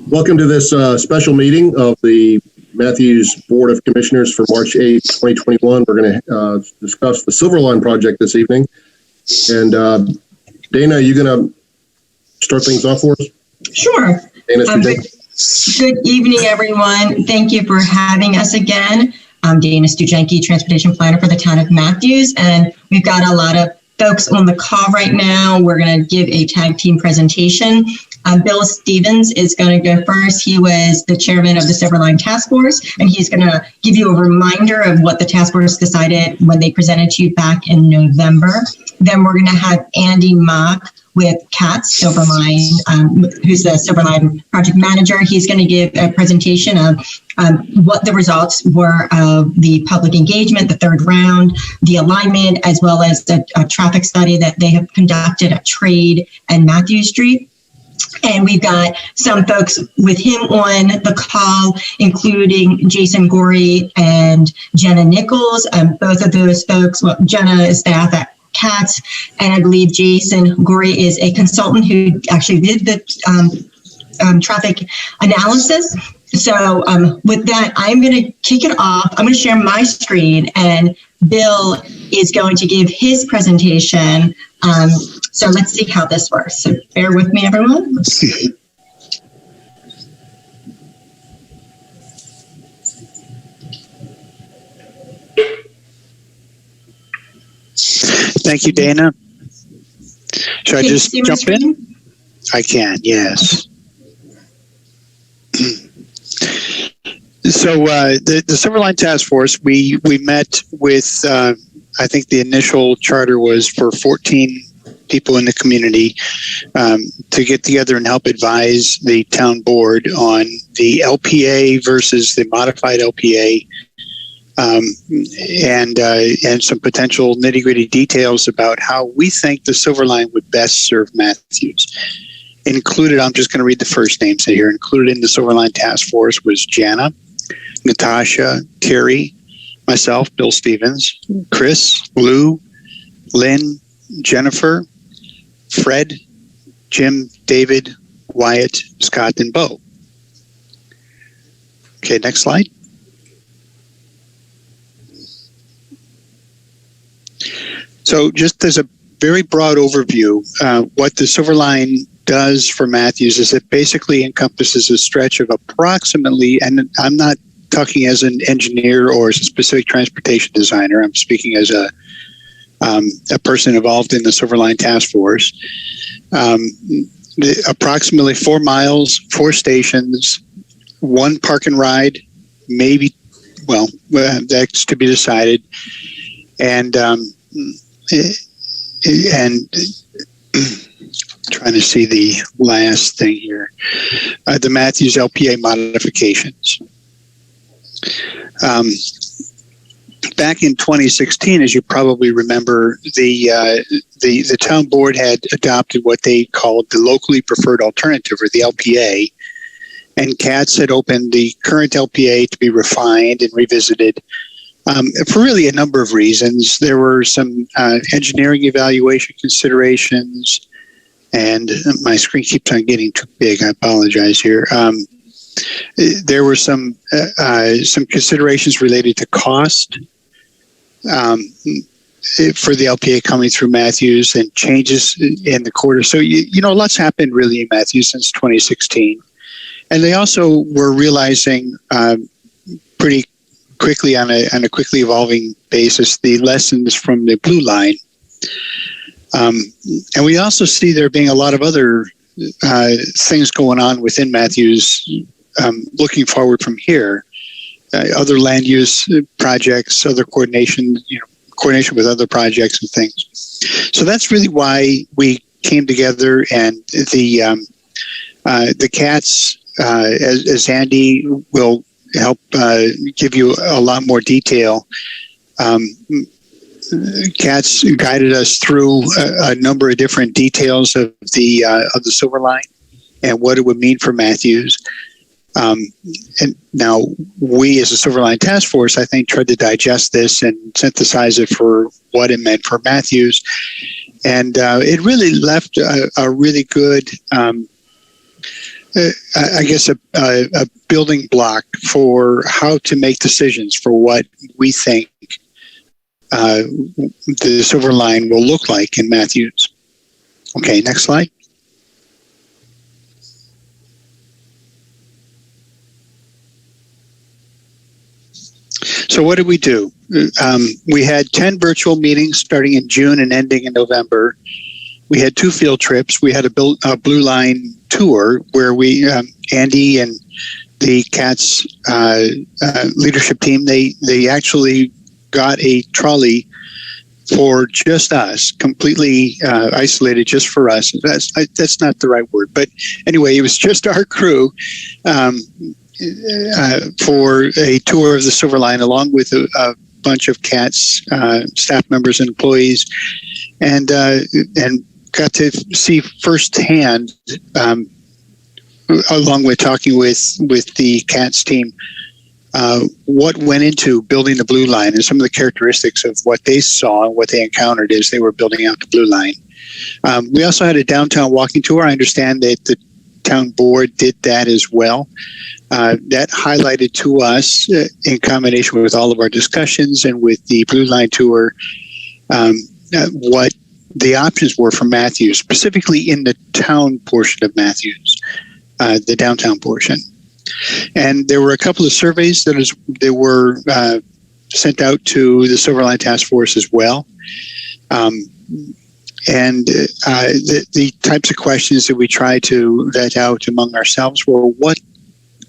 Welcome to this special meeting of the Matthews Board of Commissioners for March 8, 2021. We're going to discuss the Silverline project this evening. And Dana, are you going to start things off for us? Sure. Dana, good evening, everyone. Thank you for having us again. I'm Dana Stujenki, Transportation Planner for the town of Matthews, and we've got a lot of folks on the call right now. We're going to give a tag team presentation. Bill Stevens is going to go first. He was the chairman of the Silverline Task Force, and he's going to give you a reminder of what the task force decided when they presented to you back in November. Then we're going to have Andy Mock with CATS Silverline, who's the Silverline project manager. He's going to give a presentation of what the results were of the public engagement, the third round, the alignment, as well as the traffic study that they have conducted at Trade and Matthews Street. And we've got some folks with him on the call, including Jason Gorey and Jenna Nichols. Both of those folks, well, Jenna is staff at CATS, and I believe Jason Gorey is a consultant who actually did the traffic analysis. So with that, I'm going to kick it off. I'm going to share my screen, and Bill is going to give his presentation. So let's see how this works. So bear with me, everyone. Thank you, Dana. Should I just jump in? I can, yes. So the Silverline Task Force, we met with, I think the initial charter was for 14 people in the community to get together and help advise the town board on the LPA versus the modified LPA, and some potential nitty-gritty details about how we think the Silverline would best serve Matthews. Included, I'm just going to read the first names here. Included in the Silverline Task Force was Jana, Natasha, Terry, myself, Bill Stevens, Chris, Lou, Lynn, Jennifer, Fred, Jim, David, Wyatt, Scott, and Bo. Okay, next slide. So just as a very broad overview, what the Silverline does for Matthews is it basically encompasses a stretch of approximately, and I'm not talking as an engineer or as a specific transportation designer, I'm speaking as a person involved in the Silverline Task Force. Approximately 4 miles, 4 stations, 1 park and ride, maybe, well, that's to be decided. And trying to see the last thing here, the Matthews LPA modifications. Back in 2016, as you probably remember, the town board had adopted what they called the locally preferred alternative, or the LPA, and CATS had opened the current LPA to be refined and revisited for really a number of reasons. There were some engineering evaluation considerations, and my screen keeps on getting too big. I apologize here. There were some considerations related to cost for the LPA coming through Matthews, and changes in the quarter. So, you know, lots happened really in Matthews since 2016. And they also were realizing pretty quickly on a quickly evolving basis the lessons from the Blue Line. And we also see there being a lot of other things going on within Matthews looking forward from here. Other land use projects, other coordination with other projects and things. So that's really why we came together, and the CATS, as Andy will help give you a lot more detail. CATS guided us through a number of different details of the Silverline and what it would mean for Matthews. And now we, as a Silverline Task Force, I think tried to digest this and synthesize it for what it meant for Matthews. And it really left a really good I guess, a building block for how to make decisions for what we think the Silver Line will look like in Matthews. Okay, next slide. So what did we do? We had 10 virtual meetings starting in June and ending in November. We had 2 field trips. We had a Blue Line tour where we, Andy and the CATS leadership team, they actually got a trolley for just us, completely isolated just for us. That's not the right word, but anyway, it was just our crew for a tour of the Silver Line, along with a bunch of CATS staff members and employees, and got to see firsthand, along with talking with the CATS team, what went into building the Blue Line and some of the characteristics of what they saw and what they encountered as they were building out the Blue Line. We also had a downtown walking tour. I understand that the town board did that as well. That highlighted to us, in combination with all of our discussions and with the Blue Line tour, what the options were for Matthews, specifically in the town portion of Matthews, the downtown portion. And there were a couple of surveys that were sent out to the Silver Line Task Force as well. And the types of questions that we tried to vet out among ourselves were, what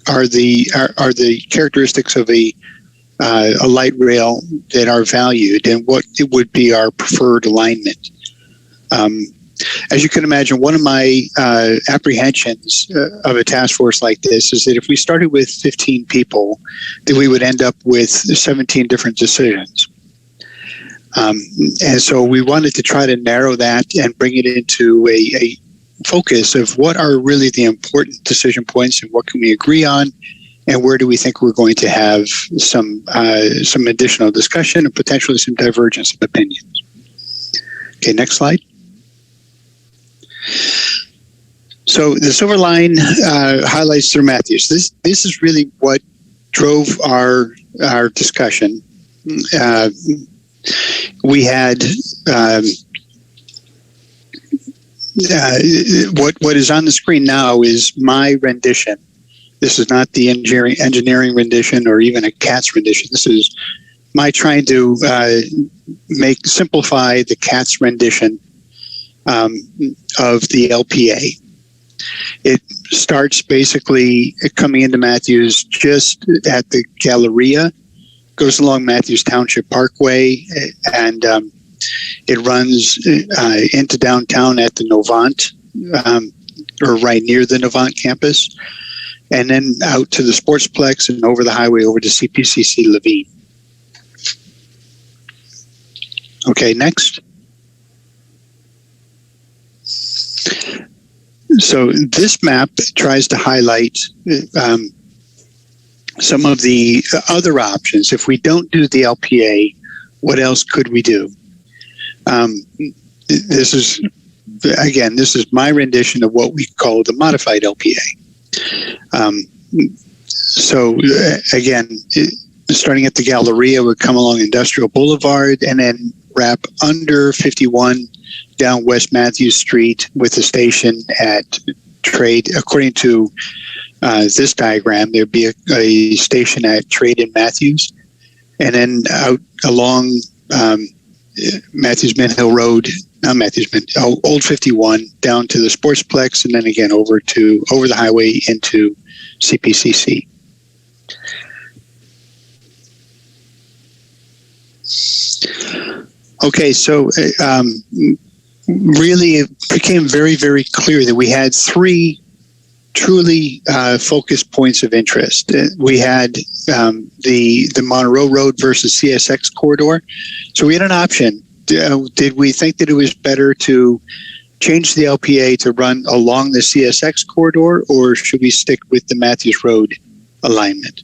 are the characteristics of a light rail that are valued, and what it would be our preferred alignment. As you can imagine, one of my apprehensions of a task force like this is that if we started with 15 people, that we would end up with 17 different decisions. And so we wanted to try to narrow that and bring it into a focus of what are really the important decision points and what can we agree on, and where do we think we're going to have some additional discussion and potentially some divergence of opinions. Okay, next slide. So the Silver Line highlights through Matthews. This is really what drove our discussion. We had what is on the screen now is my rendition. This is not the engineering rendition or even a CATS rendition. This is my trying to simplify the CATS rendition of the LPA. It starts basically coming into Matthews just at the Galleria, goes along Matthews Township Parkway, and it runs into downtown at the Novant, or right near the Novant campus, and then out to the Sportsplex and over the highway over to CPCC Levine. Okay, next. So this map tries to highlight some of the other options. If we don't do the LPA, what else could we do? This is my rendition of what we call the modified LPA. Starting at the Galleria, would come along Industrial Boulevard and then wrap under 51 down West Matthews Street with a station at Trade. According to this diagram, there'd be a station at Trade in Matthews, and then out along Matthews Mint Hill Road, Old 51 down to the Sportsplex, and then again over the highway into CPCC. Okay, so really it became very, very clear that we had 3 truly focused points of interest. We had the Monroe Road versus CSX corridor. So we had an option. Did we think that it was better to change the LPA to run along the CSX corridor, or should we stick with the Matthews Road alignment?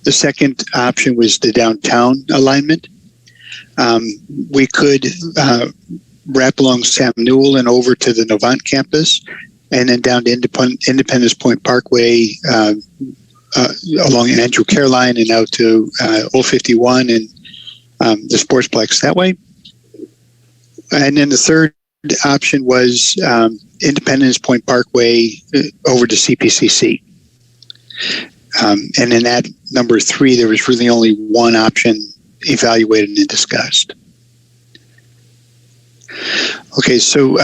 The second option was the downtown alignment. We could wrap along Sam Newell and over to the Novant campus and then down to Independence Point Parkway, along Andrew Caroline, and out to Old 51 and the Sportsplex that way. And then the third option was Independence Point Parkway over to CPCC. And in that number 3, there was really only one option evaluated and discussed. Okay, so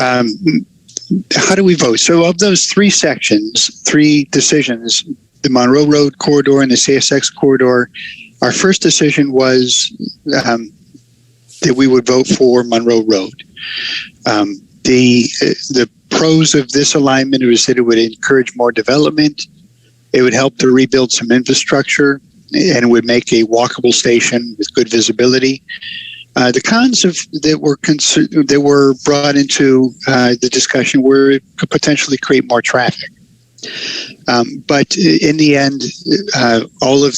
how do we vote? So of those 3 sections, 3 decisions, the Monroe Road corridor and the CSX corridor, our first decision was that we would vote for Monroe Road. The pros of this alignment was that it would encourage more development, it would help to rebuild some infrastructure, and it would make a walkable station with good visibility. The cons that were brought into the discussion were it could potentially create more traffic. But in the end, all of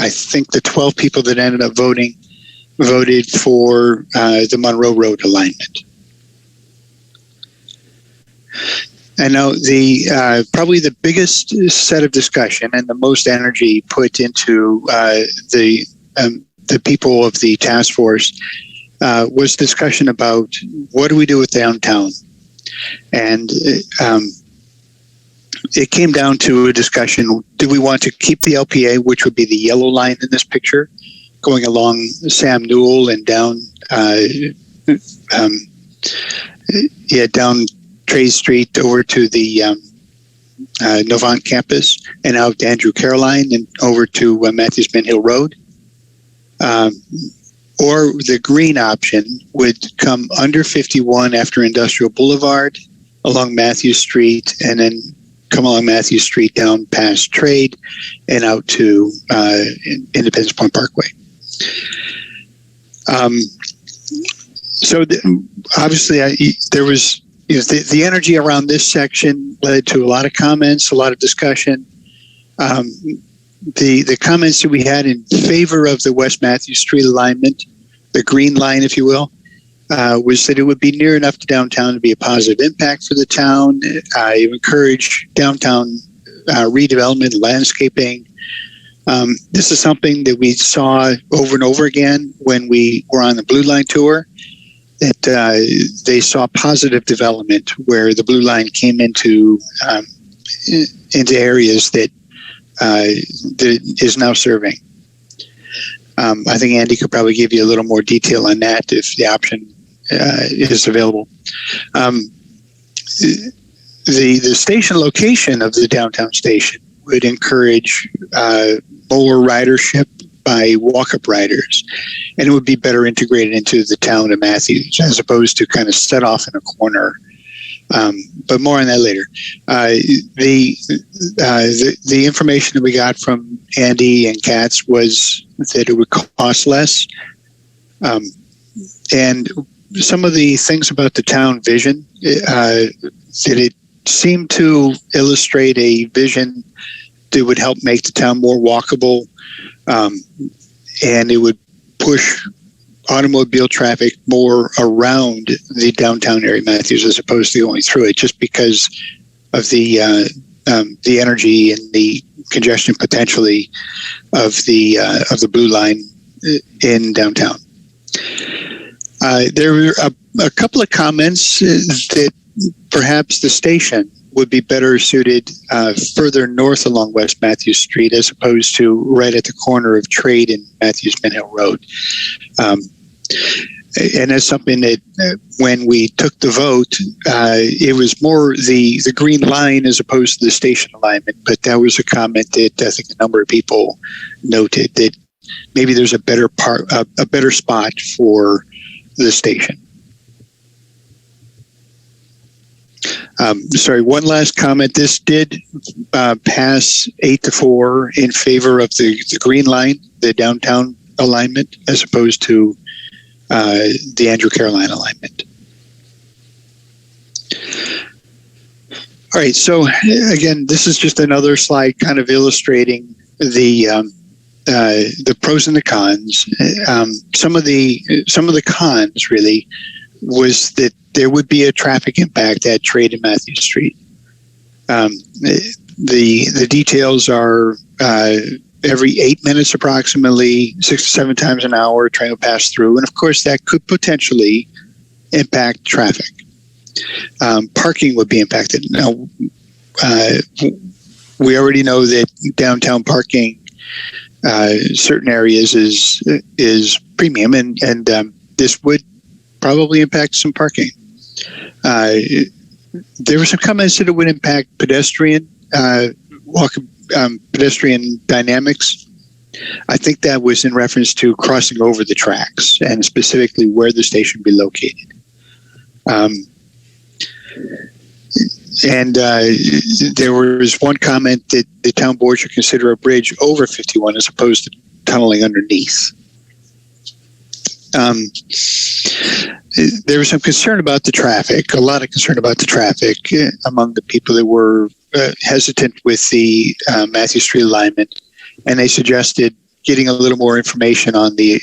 I think the 12 people that ended up voted for the Monroe Road alignment. And now probably the biggest set of discussion and the most energy put into the people of the task force was discussion about what do we do with downtown. And it came down to a discussion, do we want to keep the LPA, which would be the yellow line in this picture, going along Sam Newell and down down Trade Street over to the Novant campus and out Andrew Caroline and over to Matthews Bent Hill Road. Or the green option would come under 51 after Industrial Boulevard along Matthews Street and then come along Matthews Street down past Trade and out to Independence Point Parkway. So obviously there was the energy around this section led to a lot of comments, a lot of discussion. The comments that we had in favor of the West Matthews Street alignment, the green line, if you will, was that it would be near enough to downtown to be a positive impact for the town. I encourage downtown redevelopment, landscaping. This is something that we saw over and over again when we were on the Blue Line tour, that they saw positive development where the Blue Line came into areas that is now serving. I think Andy could probably give you a little more detail on that if the option is available. The station location of the downtown station would encourage more ridership by walk-up riders, and it would be better integrated into the town of Matthews as opposed to kind of set off in a corner. But more on that later. The information that we got from Andy and Katz was that it would cost less. And some of the things about the town vision, that it seemed to illustrate a vision that would help make the town more walkable, and it would push automobile traffic more around the downtown area of Matthews as opposed to going through it, just because of the energy and the congestion potentially of the Blue Line in downtown. There were a couple of comments that perhaps the station would be better suited further north along West Matthews Street as opposed to right at the corner of Trade and Matthews Bent Hill Road. And that's something that when we took the vote, it was more the green line as opposed to the station alignment. But that was a comment that I think a number of people noted that maybe there's a better spot for the station. Sorry, one last comment. This did pass 8-4 in favor of the green line, the downtown alignment, as opposed to the Andrew Caroline alignment. All right, so again, this is just another slide kind of illustrating the pros and the cons. Some of the cons really was that there would be a traffic impact at Trade and Matthews Street. The details are every 8 minutes approximately, 6 to 7 times an hour, train will pass through. And of course, that could potentially impact traffic. Parking would be impacted. Now, we already know that downtown parking, certain areas is premium, and this would probably impact some parking. There were some comments that it would impact pedestrian pedestrian dynamics. I think that was in reference to crossing over the tracks and specifically where the station would be located. And there was one comment that the town board should consider a bridge over 51 as opposed to tunneling underneath. There was some concern about the traffic, a lot of concern about the traffic among the people that were hesitant with the Matthews Street alignment, and they suggested getting a little more information on the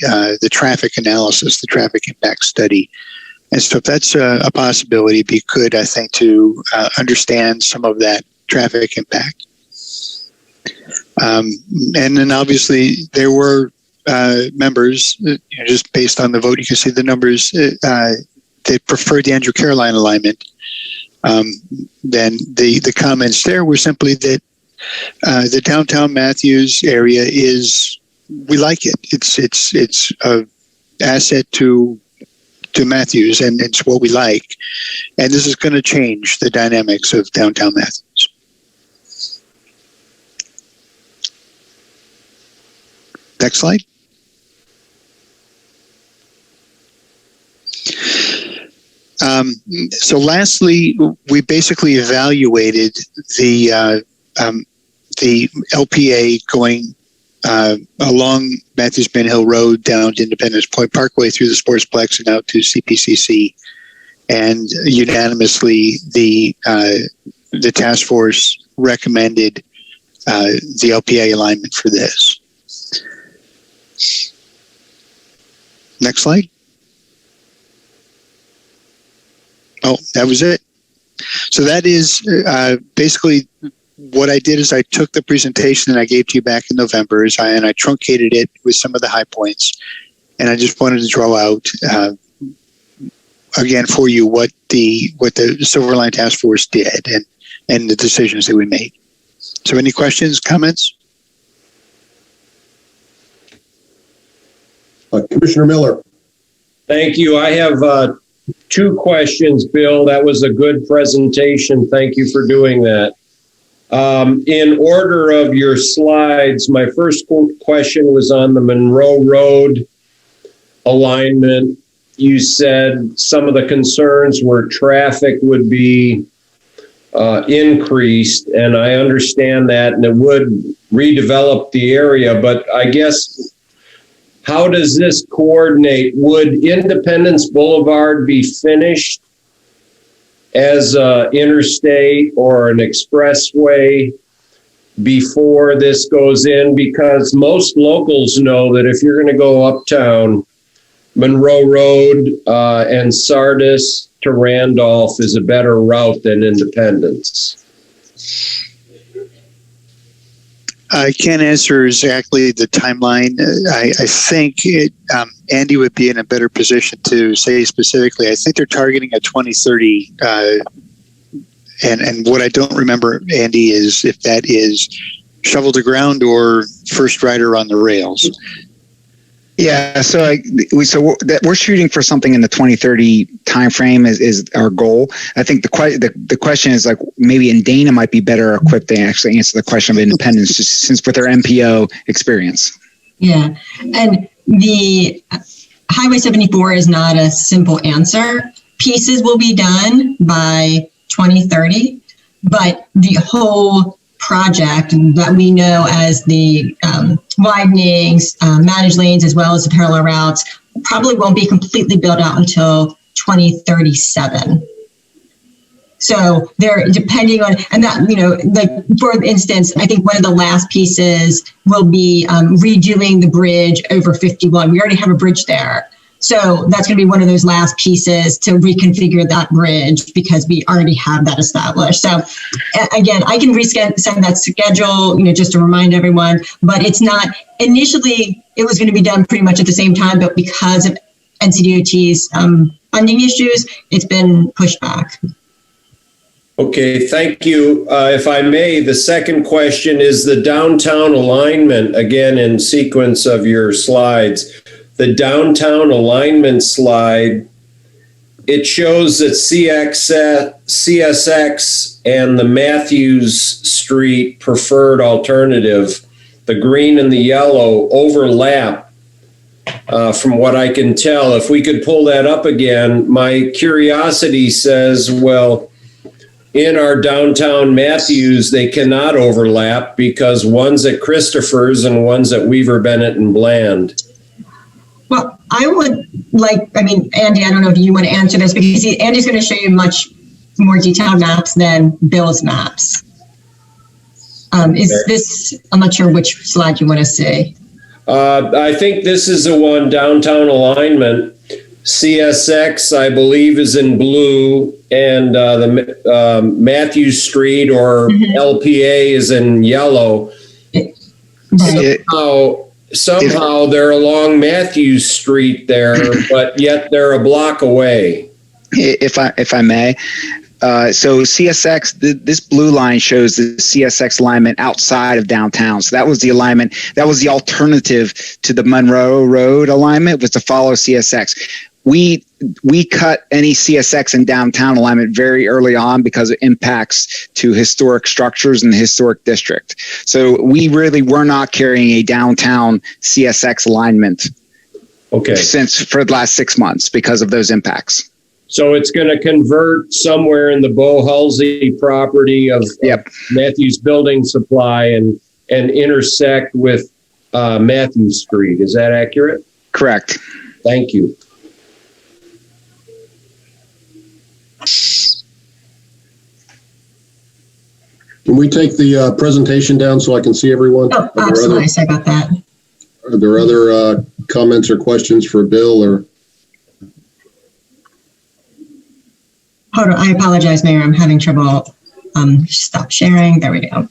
traffic analysis, the traffic impact study. And so if that's a possibility, it'd be good, I think, to understand some of that traffic impact. And then obviously there were members, just based on the vote, you can see the numbers that preferred the Andrew Caroline alignment. Then the comments there were simply that the downtown Matthews area we like it. It's a asset to Matthews, and it's what we like. And this is going to change the dynamics of downtown Matthews. Next slide. So lastly, we basically evaluated the LPA going along Matthews Bend Hill Road down to Independence Point Parkway through the Sportsplex and out to CPCC. And unanimously, the task force recommended the LPA alignment for this. Next slide. Oh, that was it. So that is basically what I did is I took the presentation that I gave to you back in November and I truncated it with some of the high points. And I just wanted to draw out, again, for you what the Silver Line Task Force did and the decisions that we made. So any questions, comments? Commissioner Miller. Thank you. I have 2 questions, Bill. That was a good presentation. Thank you for doing that. In order of your slides, my first question was on the Monroe Road alignment. You said some of the concerns were traffic would be increased, and I understand that, and it would redevelop the area, but I guess how does this coordinate? Would Independence Boulevard be finished as an interstate or an expressway before this goes in? Because most locals know that if you're going to go uptown, Monroe Road and Sardis to Randolph is a better route than Independence. I can't answer exactly the timeline. I think Andy would be in a better position to say specifically. I think they're targeting a 2030. And what I don't remember, Andy, is if that is shovel to ground or first rider on the rails. Yeah, so we're shooting for something in the 2030 timeframe is our goal. I think the question is like maybe in Dana might be better equipped to actually answer the question of Independence, just since with their MPO experience. Yeah, and the Highway 74 is not a simple answer. Pieces will be done by 2030, but the whole project that we know as the widenings, managed lanes, as well as the parallel routes, probably won't be completely built out until 2037. So they're depending on, and that, like for instance, I think one of the last pieces will be redoing the bridge over 51. We already have a bridge there, So that's going to be one of those last pieces to reconfigure that bridge because we already have that established. So again, I can send that schedule, just to remind everyone, but it's not, initially it was going to be done pretty much at the same time, but because of NCDOT's funding issues, it's been pushed back. Okay, thank you. If I may, the second question is the downtown alignment, again, in sequence of your slides. The downtown alignment slide, it shows that CSX and the Matthews Street preferred alternative, the green and the yellow, overlap. From what I can tell, if we could pull that up again, my curiosity says, well, in our downtown Matthews, they cannot overlap because one's at Christopher's and one's at Weaver, Bennett, and Bland. Well, I would Andy, I don't know if you want to answer this because Andy's going to show you much more detailed maps than Bill's maps. This, I'm not sure which slide you want to see. I think this is the one, downtown alignment. CSX, I believe, is in blue, and the Matthews Street or LPA is in yellow. Right. Somehow they're along Matthews Street there, but yet they're a block away. If I may. So CSX, this blue line shows the CSX alignment outside of downtown. So that was the alignment. That was the alternative to the Monroe Road alignment, was to follow CSX. We cut any CSX in downtown alignment very early on because it impacts to historic structures in the historic district. So we really were not carrying a downtown CSX alignment for the last 6 months because of those impacts. So it's going to convert somewhere in the Bo Halsey property of Matthews Building Supply and intersect with Matthews Street. Is that accurate? Correct. Thank you. Can we take the presentation down so I can see everyone? Oh, absolutely. I got that. Are there other comments or questions for Bill or? Hold on. I apologize, Mayor. I'm having trouble. Stop sharing. There we go.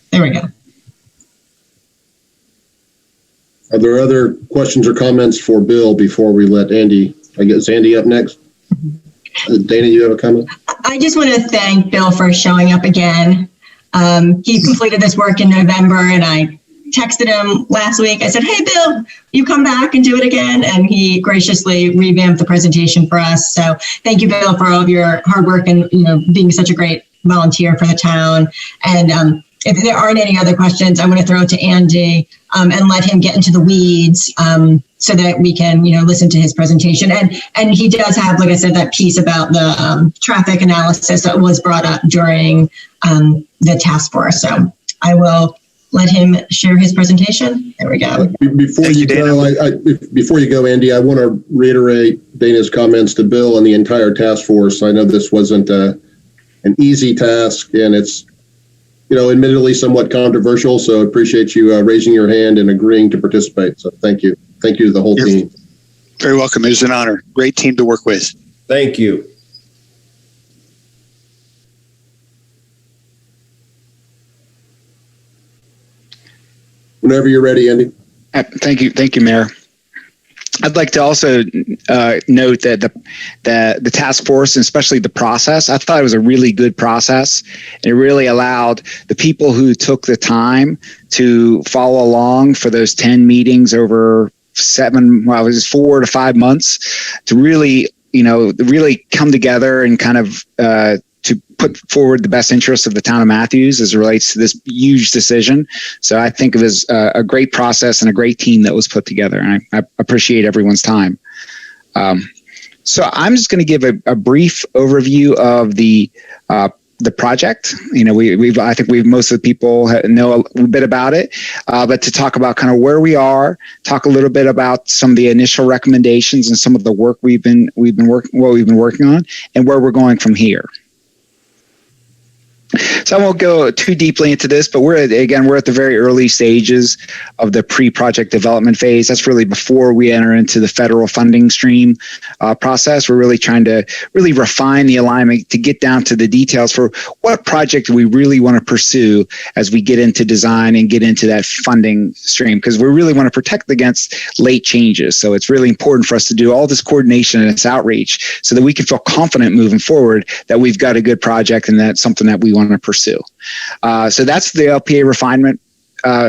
Are there other questions or comments for Bill before we let Andy? I guess Andy up next. Dana, you have a comment? I just want to thank Bill for showing up again. He completed this work in November, and I texted him last week. I said, "Hey, Bill, you come back and do it again." And he graciously revamped the presentation for us. So thank you, Bill, for all of your hard work and being such a great volunteer for the town. And if there aren't any other questions, I'm going to throw it to Andy and let him get into the weeds so that we can, listen to his presentation. And he does have, like I said, that piece about the traffic analysis that was brought up during the task force. So I will let him share his presentation. There we go. Before you go, Andy, I want to reiterate Dana's comments to Bill and the entire task force. I know this wasn't an easy task, and it's admittedly somewhat controversial. So I appreciate you raising your hand and agreeing to participate. So thank you. Thank you to the whole team. Very welcome. It was an honor. Great team to work with. Thank you. Whenever you're ready, Andy. Thank you, Mayor. I'd like to also note that the task force, and especially the process, I thought it was a really good process. And it really allowed the people who took the time to follow along for those 10 meetings over 4 to 5 months to really, really come together and kind of to put forward the best interests of the town of Matthews as it relates to this huge decision. So I think it was a great process and a great team that was put together. And I appreciate everyone's time. So I'm just going to give a brief overview of the project. I think most of the people know a bit about it, but to talk about kind of where we are, talk a little bit about some of the initial recommendations and some of the work we've been working on, and where we're going from here. So I won't go too deeply into this, but we're at the very early stages of the pre-project development phase. That's really before we enter into the federal funding stream process. We're really trying to really refine the alignment to get down to the details for what project we really want to pursue as we get into design and get into that funding stream, because we really want to protect against late changes. So it's really important for us to do all this coordination and this outreach so that we can feel confident moving forward that we've got a good project and that's something that we want to pursue. So that's the LPA refinement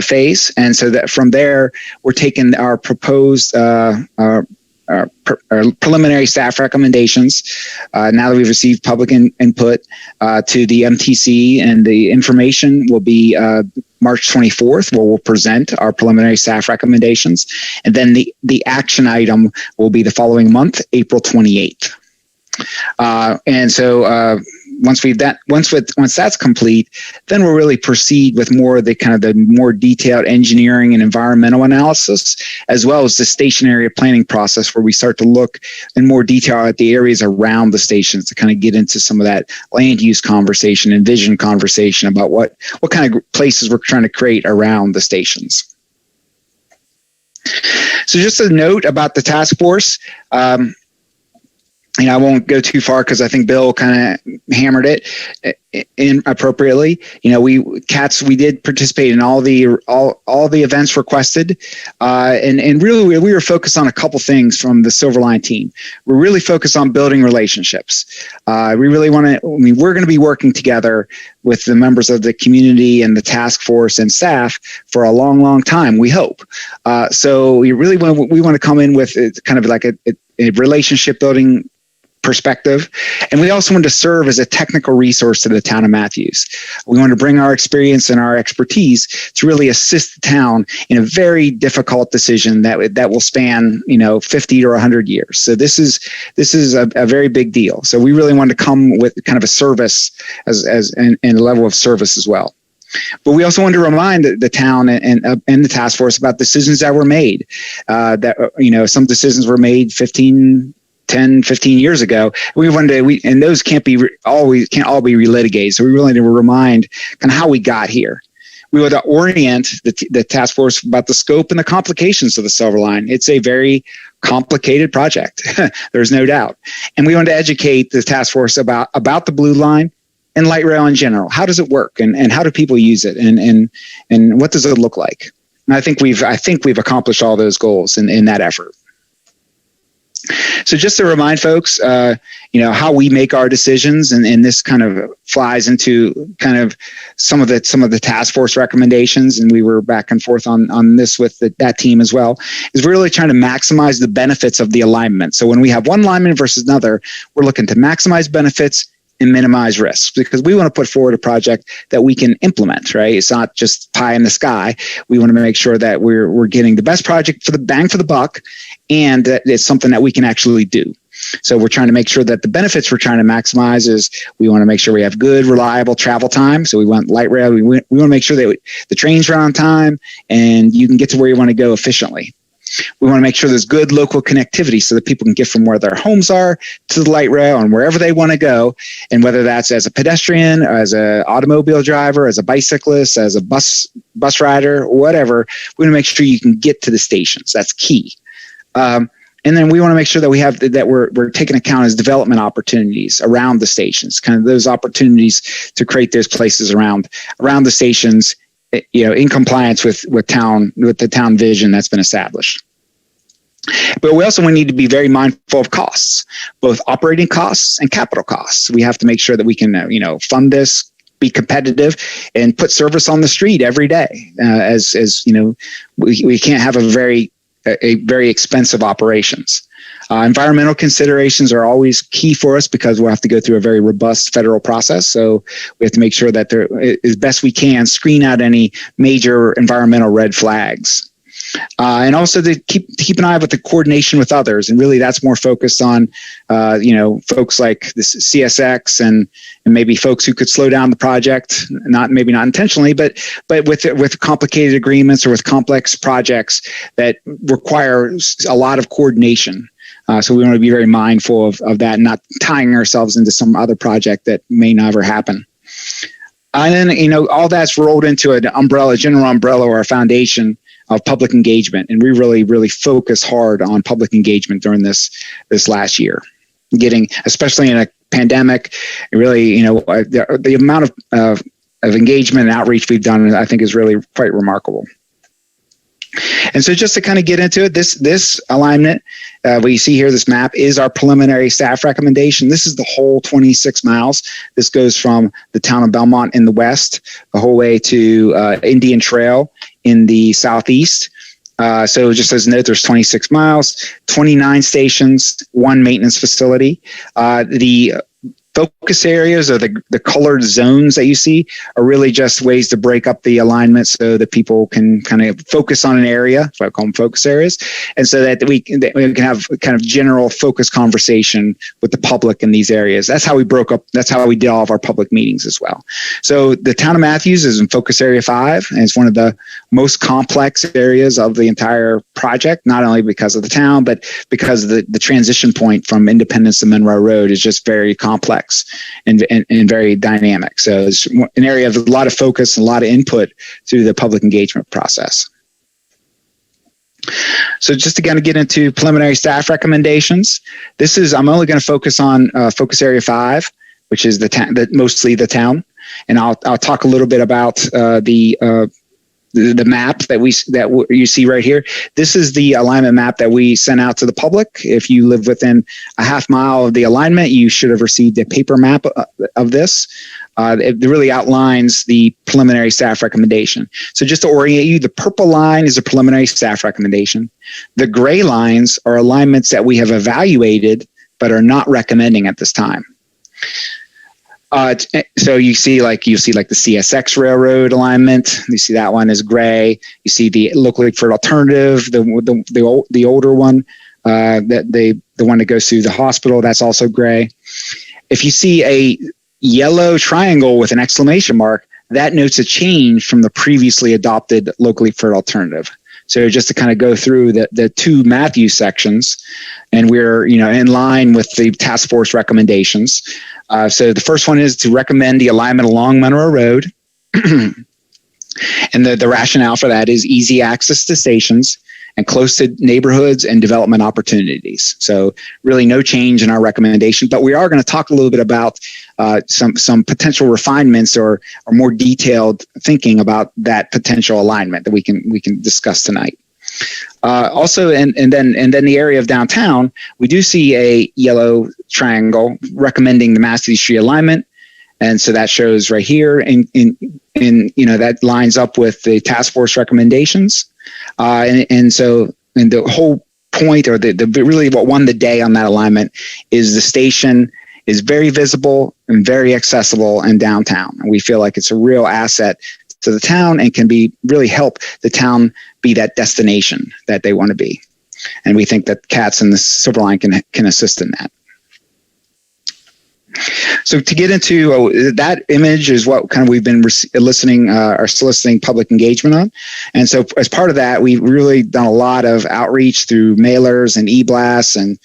phase. And so that from there, we're taking our proposed our preliminary staff recommendations, now that we've received public input to the MTC, and the information will be March 24th, where we'll present our preliminary staff recommendations. And then the action item will be the following month, April 28th. And so once that's complete, then we'll really proceed with more of the more detailed engineering and environmental analysis, as well as the station area planning process, where we start to look in more detail at the areas around the stations to kind of get into some of that land use conversation and vision conversation about what kind of places we're trying to create around the stations. So just a note about the task force. I won't go too far because I think Bill kind of hammered it inappropriately. We did participate in all the events requested, and really we were focused on a couple things from the Silverline team. We're really focused on building relationships. We're going to be working together with the members of the community and the task force and staff for a long, long time, we hope. So we want to come in with kind of like a relationship building perspective. And we also want to serve as a technical resource to the town of Matthews. We want to bring our experience and our expertise to really assist the town in a very difficult decision that will span, 50 or 100 years. So this is a very big deal. So we really want to come with kind of a service and a level of service as well. But we also want to remind the town and the task force about decisions that were made. Some decisions were made 10, 15 years ago. And those can't all be relitigated. So we really need to remind kind of how we got here. We want to orient the task force about the scope and the complications of the Silver Line. It's a very complicated project. There's no doubt. And we want to educate the task force about the Blue Line and light rail in general. How does it work, and how do people use it, and what does it look like? And I think we've accomplished all those goals in that effort. So just to remind folks, how we make our decisions, and this kind of flies into kind of some of the task force recommendations, and we were back and forth on this with that team as well, is we're really trying to maximize the benefits of the alignment. So when we have one alignment versus another, we're looking to maximize benefits and minimize risks, because we want to put forward a project that we can implement, right? It's not just pie in the sky. We want to make sure that we're getting the best project for the bang for the buck, and that it's something that we can actually do. So we're trying to make sure that the benefits we're trying to maximize is we want to make sure we have good, reliable travel time. So we want light rail. We want to make sure that the trains run on time and you can get to where you want to go efficiently. We want to make sure there's good local connectivity so that people can get from where their homes are to the light rail and wherever they want to go. And whether that's as a pedestrian, or as an automobile driver, as a bicyclist, as a bus rider, whatever, we want to make sure you can get to the stations. That's key. And then we want to make sure that we're taking account as development opportunities around the stations, kind of those opportunities to create those places around the stations, in compliance with the town vision that's been established. But we also need to be very mindful of costs, both operating costs and capital costs. We have to make sure that we can, fund this, be competitive, and put service on the street every day. We can't have a very expensive operations. Environmental considerations are always key for us because we'll have to go through a very robust federal process. So we have to make sure that as best we can, screen out any major environmental red flags. And also to keep an eye with the coordination with others. And really that's more focused on, folks like this CSX and maybe folks who could slow down the project, maybe not intentionally, but with complicated agreements or with complex projects that require a lot of coordination. So we want to be very mindful of that and not tying ourselves into some other project that may never happen. And then, all that's rolled into an general umbrella or a foundation of public engagement. And we really focus hard on public engagement during this last year, especially in a pandemic, really, the amount of engagement and outreach we've done, I think, is really quite remarkable. And so just to kind of get into it, this alignment, what you see here, this map, is our preliminary staff recommendation. This is the whole 26 miles. This goes from the town of Belmont in the west, the whole way to Indian Trail in the southeast. So just as a note, there's 26 miles, 29 stations, 1 maintenance facility. The focus areas, or the colored zones that you see, are really just ways to break up the alignment so that people can kind of focus on an area. So I call them focus areas, and so that we can have kind of general focus conversation with the public in these areas. That's how we broke up. That's how we did all of our public meetings as well. So the town of Matthews is in focus area 5, and it's one of the most complex areas of the entire project, not only because of the town, but because the transition point from Independence to Monroe Road is just very complex and very dynamic. So it's an area of a lot of focus and a lot of input through the public engagement process. So just to kind of get into preliminary staff recommendations, I'm only going to focus on focus area 5, which is mostly the town. And I'll talk a little bit about the map that you see right here. This is the alignment map that we sent out to the public. If you live within a half mile of the alignment, you should have received a paper map of this. It really outlines the preliminary staff recommendation. So just to orient you, the purple line is a preliminary staff recommendation. The gray lines are alignments that we have evaluated but are not recommending at this time. So you see the CSX Railroad alignment. You see that one is gray. You see the locally preferred alternative, the older one, the one that goes through the hospital. That's also gray. If you see a yellow triangle with an exclamation mark, that notes a change from the previously adopted locally preferred alternative. So just to kind of go through the 2 Matthews sections, and we're in line with the task force recommendations. So the first one is to recommend the alignment along Monroe Road. And the rationale for that is easy access to stations and close to neighborhoods and development opportunities. So really no change in our recommendation, but we are going to talk a little bit about some potential refinements or more detailed thinking about that potential alignment that we can discuss tonight. Also, and then the area of downtown, we do see a yellow triangle recommending the Massey Street alignment. And so that shows right here, and that lines up with the task force recommendations. And the whole point, or the really what won the day on that alignment, is the station is very visible and very accessible in downtown. And we feel like it's a real asset to the town and can really help the town be that destination that they want to be. And we think that CATS and the Silver Line can assist in that. So to get into that image is what kind of we've been soliciting public engagement on. And so as part of that, we've really done a lot of outreach through mailers and e-blasts, and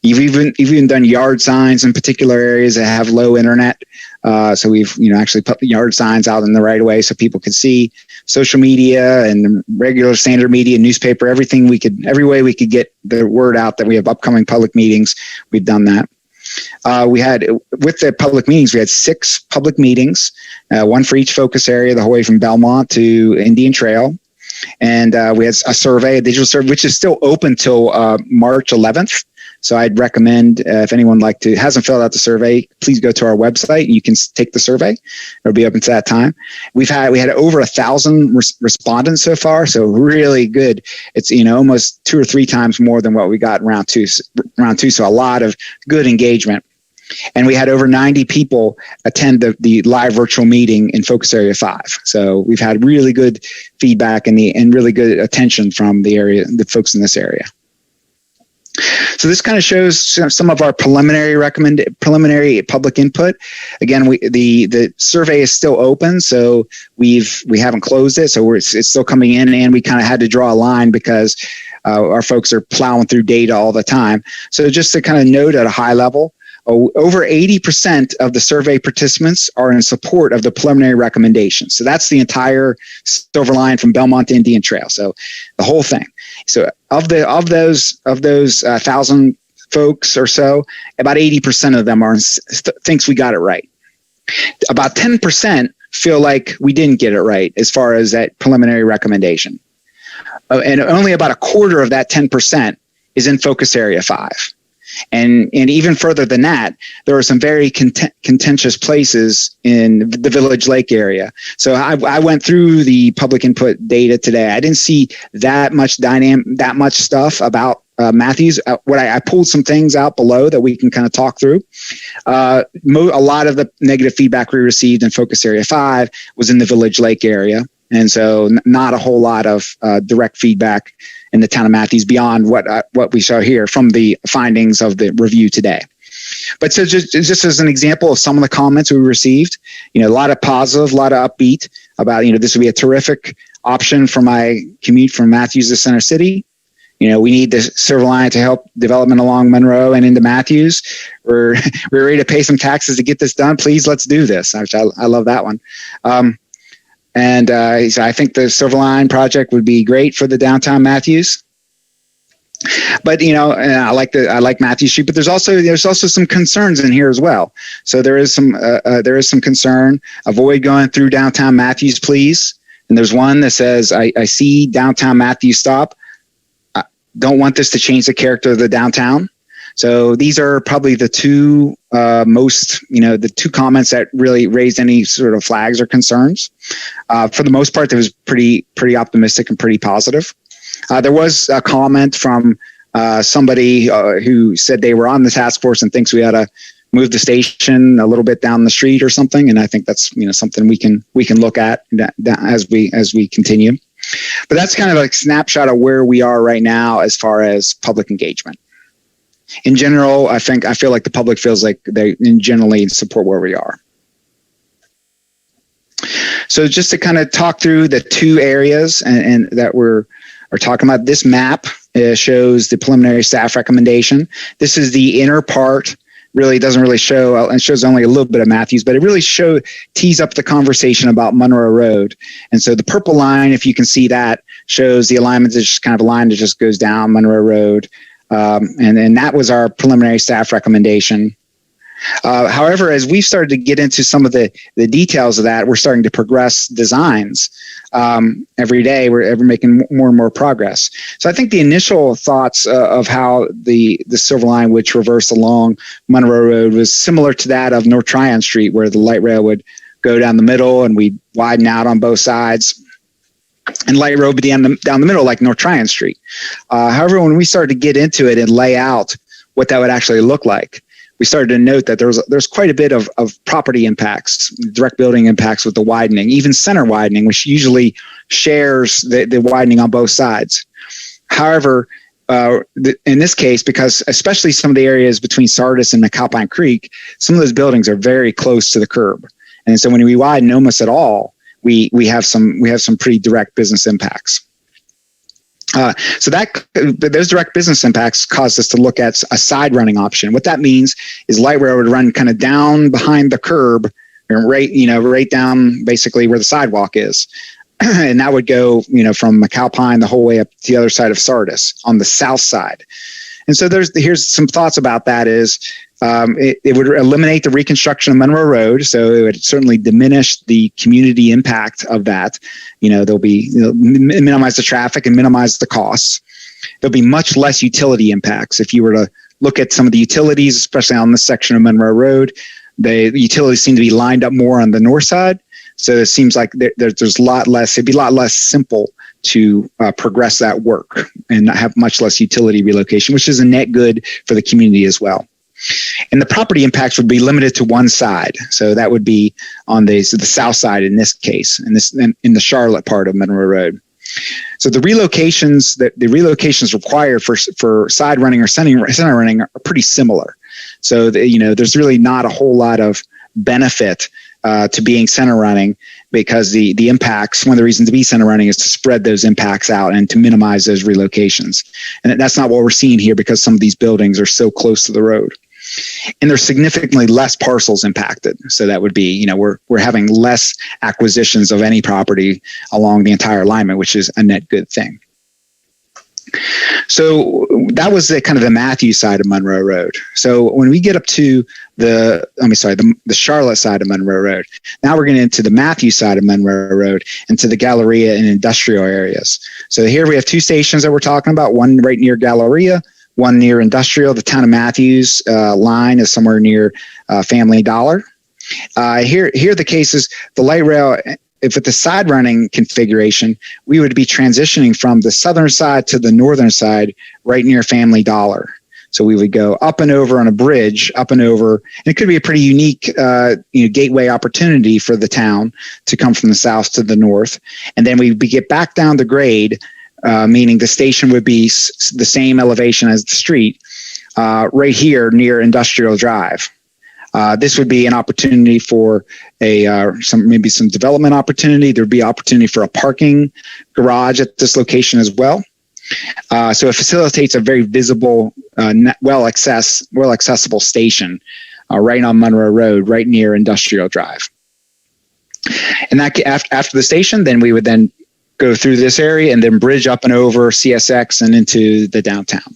you've even done yard signs in particular areas that have low internet. So we've actually put yard signs out in the right of way so people could see. Social media and regular standard media, newspaper, every way we could get the word out that we have upcoming public meetings. We've done that. With the public meetings, we had 6 public meetings, 1 for each focus area, the whole way from Belmont to Indian Trail. And we had a digital survey, which is still open till March 11th. So I'd recommend if anyone hasn't filled out the survey, please go to our website. You can take the survey. It'll be open to that time. We had over 1,000 respondents so far, so really good. It's almost 2 or 3 times more than what we got in round two. So a lot of good engagement. And we had over 90 people attend the live virtual meeting in Focus Area 5. So we've had really good feedback and really good attention from the folks in this area. So this kind of shows some of our preliminary public input. Again, the survey is still open, so we haven't closed it, so it's still coming in, and we kind of had to draw a line because our folks are plowing through data all the time. So just to kind of note at a high level, over 80% of the survey participants are in support of the preliminary recommendations. So that's the entire Silver Line from Belmont to Indian Trail. So the whole thing. So of those 1,000 folks or so, about 80% of them thinks we got it right. About 10% feel like we didn't get it right as far as that preliminary recommendation. And only about a quarter of that 10% is in focus area 5. And even further than that, there are some very contentious places in the Village Lake area. So I went through the public input data today. I didn't see that much stuff about Matthews. I pulled some things out below that we can kind of talk through. A lot of the negative feedback we received in focus area 5 was in the Village Lake area. And so not a whole lot of direct feedback in the town of Matthews beyond what we saw here from the findings of the review today. But so just as an example of some of the comments we received, a lot of positive, a lot of upbeat about, this would be a terrific option for my commute from Matthews to Center City. We need the Silver Line to help development along Monroe and into Matthews. We're ready to pay some taxes to get this done. Please, let's do this. Which I love that one. So I think the Silver Line project would be great for the downtown Matthews. But I like Matthews Street, but there's also some concerns in here as well. So there is some concern. Avoid going through downtown Matthews, please. And there's one that says, I see downtown Matthews stop. Don't want this to change the character of the downtown. So these are probably the two the two comments that really raised any sort of flags or concerns. For the most part, it was pretty optimistic and pretty positive. There was a comment from somebody who said they were on the task force and thinks we ought to move the station a little bit down the street or something. And I think that's something we can look at as we continue. But that's kind of a snapshot of where we are right now as far as public engagement. In general, I feel like the public feels like they generally support where we are. So just to kind of talk through the two areas and that we're talking about, this map shows the preliminary staff recommendation. This is the inner part. Really doesn't really show, and shows only a little bit of Matthews, but it really tees up the conversation about Monroe Road. And so the purple line, if you can see that, shows the alignment is just kind of a line that just goes down Monroe Road. And that was our preliminary staff recommendation. However, as we've started to get into some of the details of that, we're starting to progress designs. Every day, we're making more and more progress. So I think the initial thoughts of how the Silver Line would traverse along Monroe Road was similar to that of North Tryon Street, where the light rail would go down the middle and we'd widen out on both sides. And light rail would be down the middle like North Tryon Street. However, when we started to get into it and lay out what that would actually look like, we started to note that there's quite a bit of property impacts, direct building impacts with the widening, even center widening, which usually shares the widening on both sides. However, in this case, because especially some of the areas between Sardis and McAlpine Creek, some of those buildings are very close to the curb. And so when we widen almost at all, we have some pretty direct business impacts. So those direct business impacts caused us to look at a side running option. What that means is light rail would run kind of down behind the curb and right down basically where the sidewalk is. And that would go, from McAlpine the whole way up to the other side of Sardis on the south side. And so here's some thoughts about that is it would eliminate the reconstruction of Monroe Road. So it would certainly diminish the community impact of that. There'll be minimize the traffic and minimize the costs. There'll be much less utility impacts. If you were to look at some of the utilities, especially on this section of Monroe Road, the utilities seem to be lined up more on the north side. So it seems like there's a lot less. It'd be a lot less simple to progress that work and not have much less utility relocation, which is a net good for the community as well. And the property impacts would be limited to one side. So that would be on the south side in this case, in the Charlotte part of Monroe Road. So the relocations required for side running or center running are pretty similar. So there's really not a whole lot of benefit to being center running, because the impacts, one of the reasons to be center running is to spread those impacts out and to minimize those relocations. And that's not what we're seeing here, because some of these buildings are so close to the road. and there's significantly less parcels impacted. So that would be, we're having less acquisitions of any property along the entire alignment, which is a net good thing. So that was the kind of the Matthews side of Monroe Road. So when we get up to the Charlotte side of Monroe Road, now we're getting into the Matthews side of Monroe Road and to the Galleria and industrial areas. So here we have two stations that we're talking about, one right near Galleria, one near industrial. The town of Matthews line is somewhere near Family Dollar. Here are the cases, the light rail. If with the side running configuration, we would be transitioning from the southern side to the northern side right near Family Dollar. So we would go up and over on a bridge, up and over, and it could be a pretty unique gateway opportunity for the town to come from the south to the north. And then we get back down the grade, meaning the station would be the same elevation as the street, right here near Industrial Drive. This would be an opportunity for some development opportunity. There'd be opportunity for a parking garage at this location as well. So it facilitates a very visible, well accessible station right on Monroe Road, right near Industrial Drive. And that after the station, then we would then go through this area and then bridge up and over CSX and into the downtown.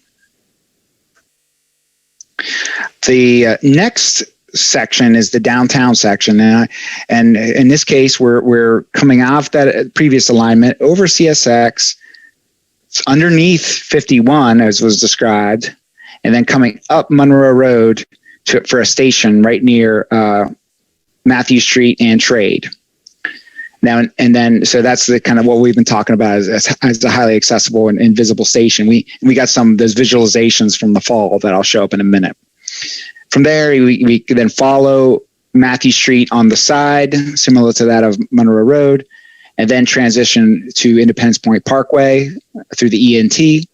The next section is the downtown section, and in this case we're coming off that previous alignment over CSX, underneath 51 as was described, and then coming up Monroe Road for a station right near Matthew Street and Trade. Now and then, so that's the kind of what we've been talking about as a highly accessible and visible station. We got some of those visualizations from the fall that I'll show up in a minute. From there, we could then follow Matthew Street on the side, similar to that of Monroe Road, and then transition to Independence Point Parkway through the ENT,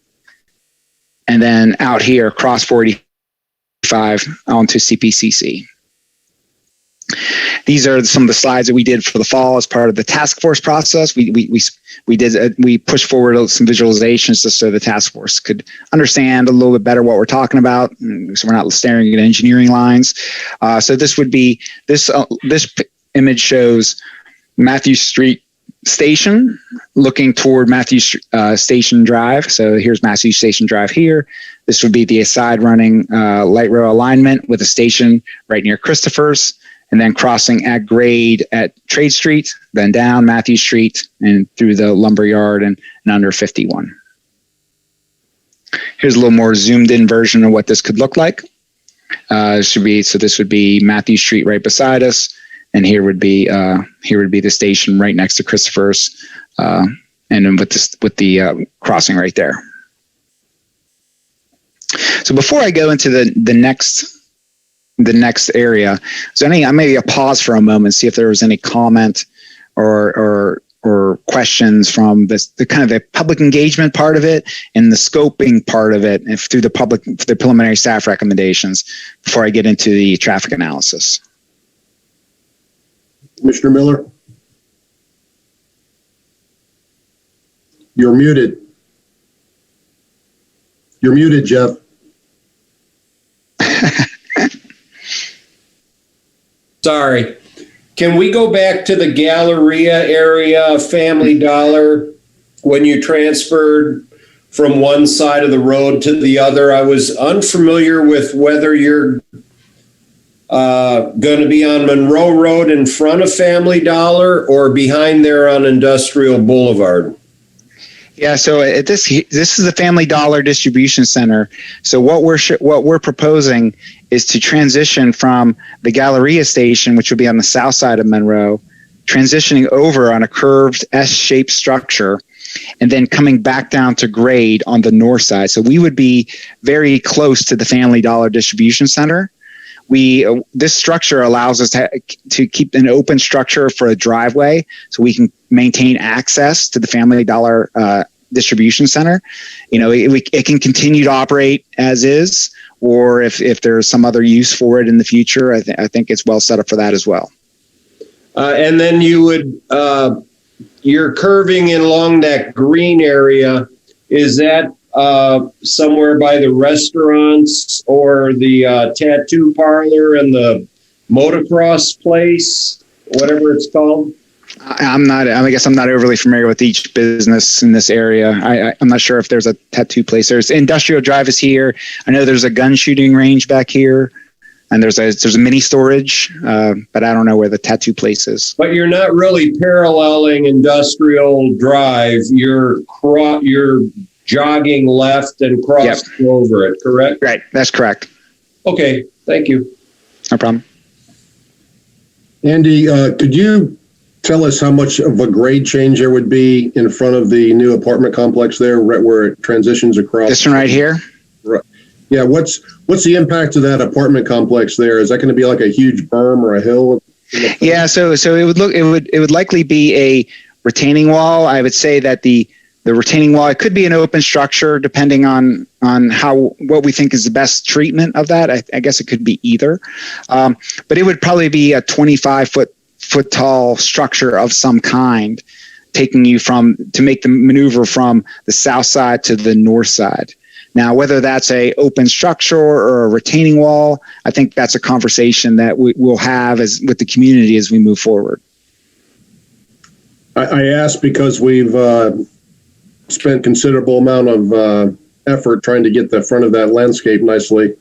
and then out here across 485 onto CPCC. These are some of the slides that we did for the fall as part of the task force process. We pushed forward some visualizations just so the task force could understand a little bit better what we're talking about, so we're not staring at engineering lines. So this would be this image shows Matthew Street Station looking toward Matthew Station Drive. So here's Matthew Station Drive here. This would be the side running light rail alignment with a station right near Christopher's, and then crossing at grade at Trade Street, then down Matthew Street and through the lumber yard and under 51. Here's a little more zoomed in version of what this could look like. This would be Matthew Street right beside us, and here would be the station right next to Christopher's, and then with the crossing right there. So before I go into the next area, so maybe a pause for a moment, see if there was any comment or questions from the kind of the public engagement part of it and the scoping part of it, through the preliminary staff recommendations, before I get into the traffic analysis. Commissioner Miller, you're muted. You're muted, Jeff. Sorry. Can we go back to the Galleria area, Family Dollar, when you transferred from one side of the road to the other? I was unfamiliar with whether you're going to be on Monroe Road in front of Family Dollar or behind there on Industrial Boulevard. Yeah, so this is the Family Dollar distribution center. So what we're proposing is to transition from the Galleria station, which would be on the south side of Monroe, transitioning over on a curved S-shaped structure, and then coming back down to grade on the north side. So we would be very close to the Family Dollar distribution center. This structure allows us to keep an open structure for a driveway, so we can maintain access to the Family Dollar distribution center. It can continue to operate as is, or if there's some other use for it in the future, I think it's well set up for that as well. And then you're curving along that green area. Is that somewhere by the restaurants or the tattoo parlor and the motocross place, whatever it's called? I guess I'm not overly familiar with each business in this area. I'm not sure if there's a tattoo place. There's Industrial Drive is here. I know there's a gun shooting range back here, and there's a mini storage, but I don't know where the tattoo place is. But you're not really paralleling Industrial Drive. You're jogging left and crossing over it, correct? Right, that's correct. Okay, thank you. No problem. Andy, could you tell us how much of a grade change there would be in front of the new apartment complex there, right where it transitions across? This one right here? Right. Yeah, what's the impact of that apartment complex there? Is that going to be like a huge berm or a hill? Yeah, so it would likely be a retaining wall. I would say that the retaining wall, it could be an open structure depending on what we think is the best treatment of that. I guess it could be either. But it would probably be a 25-foot tall structure of some kind, taking you to make the maneuver from the south side to the north side. Now, whether that's a open structure or a retaining wall, I think that's a conversation that we'll have with the community as we move forward. I asked because we've spent considerable amount of effort trying to get the front of that landscape nicely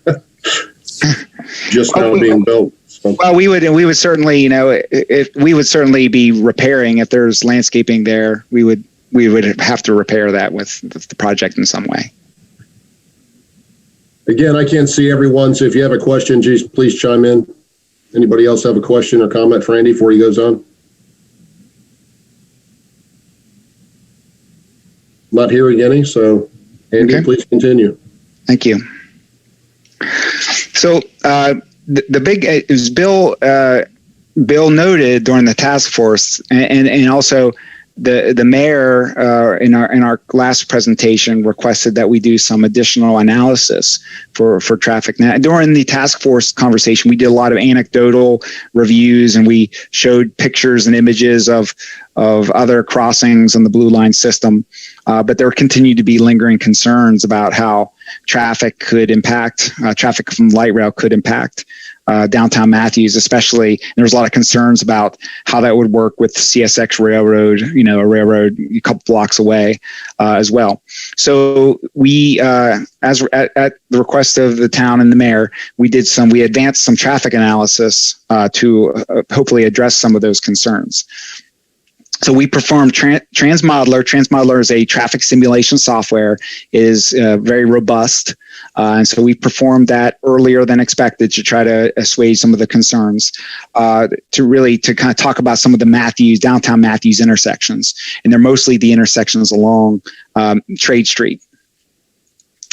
just now being built. So. Well, we would certainly, we would certainly be repairing if there's landscaping there. We would have to repair that with the project in some way. Again, I can't see everyone, so if you have a question, please chime in. Anybody else have a question or comment for Andy before he goes on? Not hearing any, so Andy, okay. Please continue. Thank you. So the big is Bill noted during the task force, and also the mayor in our last presentation requested that we do some additional analysis for traffic. Now, during the task force conversation, we did a lot of anecdotal reviews, and we showed pictures and images of other crossings on the Blue Line system. But there continue to be lingering concerns about how traffic from light rail could impact downtown Matthews, especially. And there was a lot of concerns about how that would work with CSX Railroad, a railroad a couple blocks away as well. So we, at the request of the town and the mayor, we advanced some traffic analysis to hopefully address some of those concerns. So we performed Transmodeler. Transmodeler is a traffic simulation software. It is very robust. And so we performed that earlier than expected to try to assuage some of the concerns, to kind of talk about some of the downtown Matthews intersections. And they're mostly the intersections along Trade Street.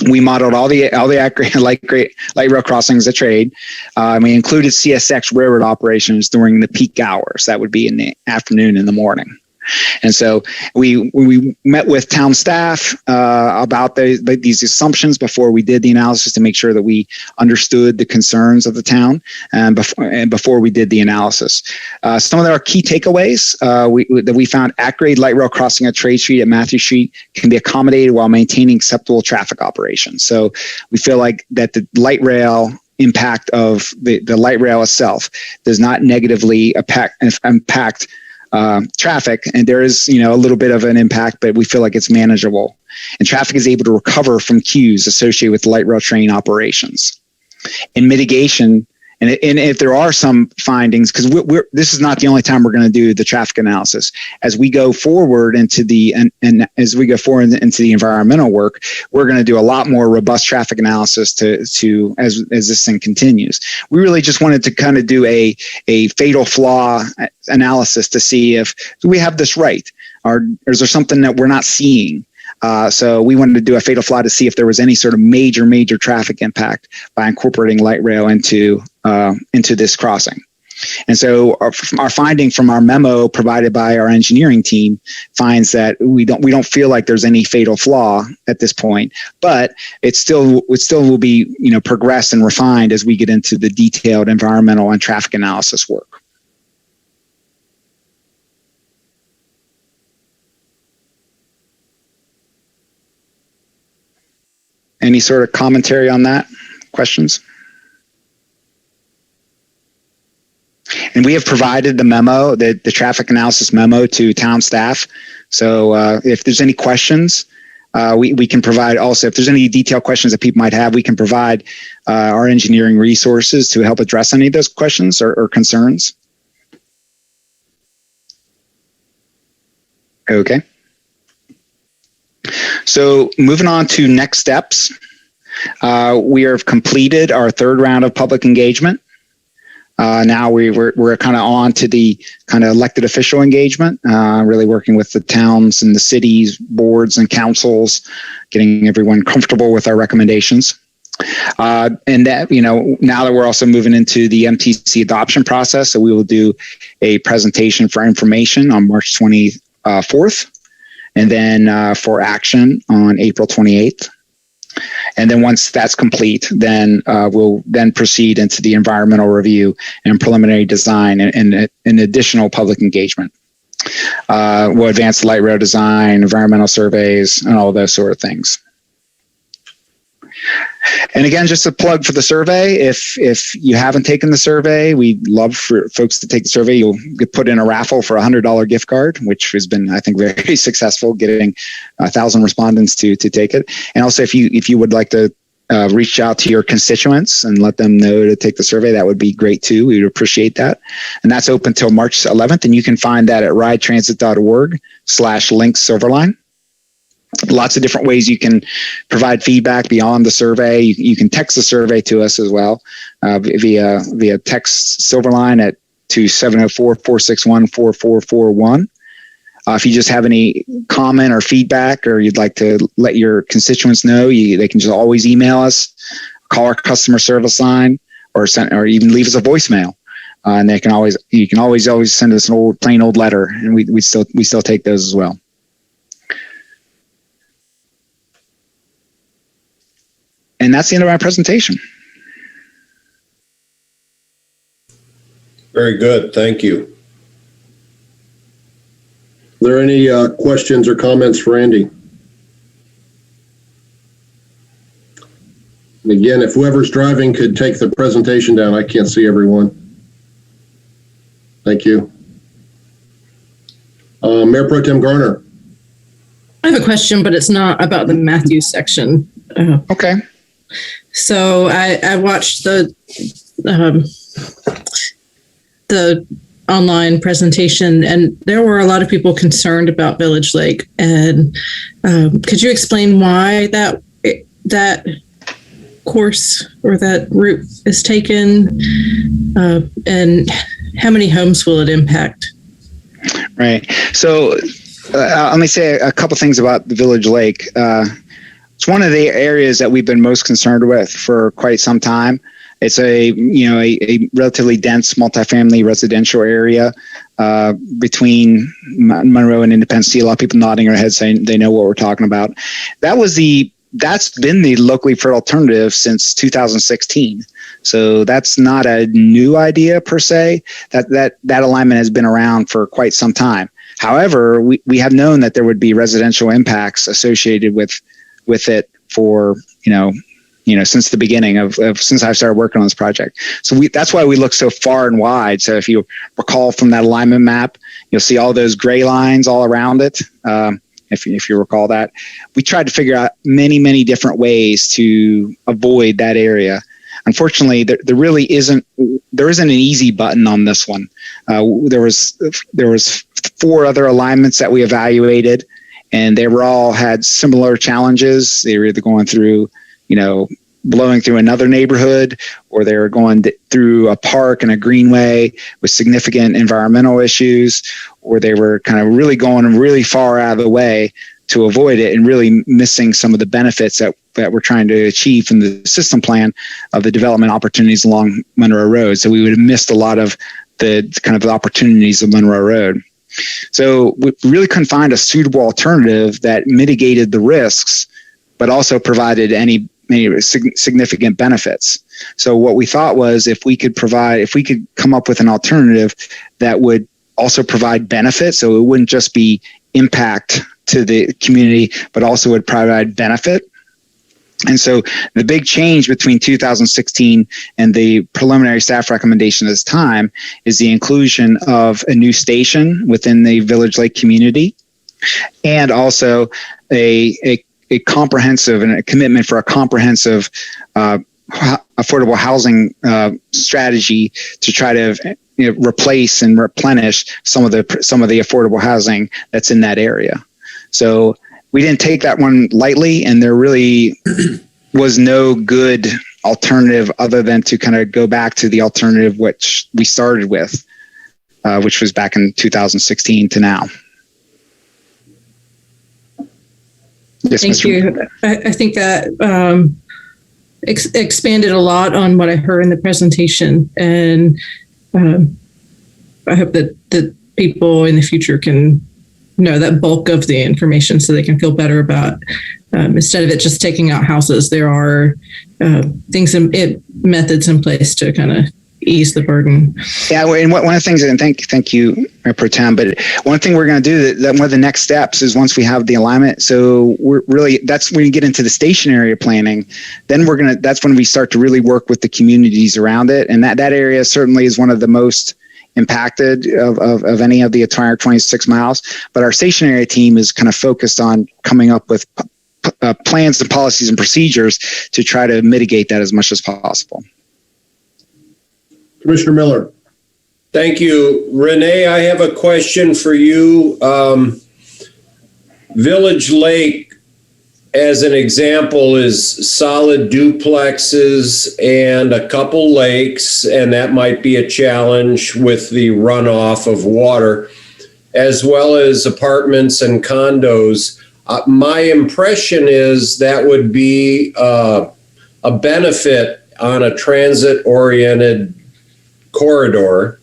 We modeled all the accurate light rail crossings at Trade. We included CSX railroad operations during the peak hours. That would be in the afternoon and the morning. And so we met with town staff about these assumptions before we did the analysis to make sure that we understood the concerns of the town and before we did the analysis. Some of our key takeaways that we found: at-grade light rail crossing at Trade Street at Matthew Street can be accommodated while maintaining acceptable traffic operations. So we feel like that the light rail impact of the light rail itself does not negatively impact traffic, and there is a little bit of an impact, but we feel like it's manageable, and traffic is able to recover from queues associated with light rail train operations. In mitigation, and if there are some findings, because this is not the only time we're going to do the traffic analysis. As we go forward into the environmental work, we're going to do a lot more robust traffic analysis as this thing continues. We really just wanted to kind of do a fatal flaw analysis to see if we have this right, or is there something that we're not seeing. So we wanted to do a fatal flaw to see if there was any sort of major traffic impact by incorporating light rail into this crossing. And so our finding from our memo provided by our engineering team finds that we don't feel like there's any fatal flaw at this point, but it still will be progressed and refined as we get into the detailed environmental and traffic analysis work. Any sort of commentary on that? Questions? And we have provided the memo, the traffic analysis memo, to town staff. So if there's any questions, we can provide also, if there's any detailed questions that people might have, we can provide our engineering resources to help address any of those questions or concerns. Okay. So moving on to next steps. We have completed our third round of public engagement. Now we're kind of on to the kind of elected official engagement, really working with the towns and the cities, boards and councils, getting everyone comfortable with our recommendations. And that, now that we're also moving into the MTC adoption process, so we will do a presentation for information on March 24th, and then for action on April 28th. And then once that's complete, then we'll then proceed into the environmental review and preliminary design and additional public engagement. We'll advance the light rail design, environmental surveys, and all those sort of things. And again, just a plug for the survey. If you haven't taken the survey, we'd love for folks to take the survey. You'll get put in a raffle for a $100 gift card, which has been, I think, very successful, getting 1,000 respondents to take it. And also, if you would like to reach out to your constituents and let them know to take the survey, that would be great too. We would appreciate that. And that's open till March 11th. And you can find that at ridetransit.org/links-silverline. Lots of different ways you can provide feedback beyond the survey. You can text the survey to us as well via text Silverline at 704-461-4441. If you just have any comment or feedback, or you'd like to let your constituents know, they can just always email us, call our customer service line, or even leave us a voicemail. And you can always send us an plain old letter, and we still take those as well. And that's the end of my presentation. Very good. Thank you. Are there any questions or comments for Andy? And again, if whoever's driving could take the presentation down, I can't see everyone. Thank you. Mayor Pro Tem Garner. I have a question, but it's not about the Matthews section. Okay. So I watched the online presentation, and there were a lot of people concerned about Village Lake. And could you explain why that course or that route is taken, and how many homes will it impact? Right. So let me say a couple things about the Village Lake. It's one of the areas that we've been most concerned with for quite some time. It's a relatively dense multifamily residential area between Monroe and Independence. See a lot of people nodding their heads saying they know what we're talking about. That's been the locally preferred alternative since 2016. So that's not a new idea per se. That alignment has been around for quite some time. However, we have known that there would be residential impacts associated with it for since the beginning since I started working on this project. So that's why we look so far and wide. So if you recall from that alignment map, you'll see all those gray lines all around it. If you recall that, we tried to figure out many different ways to avoid that area. Unfortunately, there isn't an easy button on this one. There was 4 other alignments that we evaluated, and they were all had similar challenges. They were either going through, blowing through another neighborhood, or they were going through a park and a greenway with significant environmental issues, or they were kind of really going really far out of the way to avoid it and really missing some of the benefits that we're trying to achieve from the system plan of the development opportunities along Monroe Road. So we would have missed a lot of the kind of the opportunities of Monroe Road. So we really couldn't find a suitable alternative that mitigated the risks, but also provided any significant benefits. So what we thought was if we could come up with an alternative that would also provide benefits, so it wouldn't just be impact to the community, but also would provide benefit, And so the big change between 2016 and the preliminary staff recommendation at this time is the inclusion of a new station within the Village Lake community, and also a comprehensive and a commitment for a comprehensive affordable housing strategy to try to replace and replenish some of the affordable housing that's in that area. So we didn't take that one lightly, and there really was no good alternative other than to kind of go back to the alternative which we started with, which was back in 2016 to now. Yes, Thank you. I think that expanded a lot on what I heard in the presentation, and I hope that people in the future can know that bulk of the information so they can feel better about, instead of it just taking out houses, there are methods in place to kind of ease the burden. Yeah, and one of the things, and thank you, Pro Tem, but one thing we're going to do, that one of the next steps is once we have the alignment, so we're really, that's when you get into the station area planning, then that's when we start to really work with the communities around it, and that area certainly is one of the most impacted of any of the entire 26 miles. But our station area team is kind of focused on coming up with plans and policies and procedures to try to mitigate that as much as possible. Commissioner Miller. Thank you. Renee, I have a question for you. Village Lake, as an example, is solid duplexes and a couple lakes, and that might be a challenge with the runoff of water, as well as apartments and condos. My impression is that would be a benefit on a transit-oriented corridor.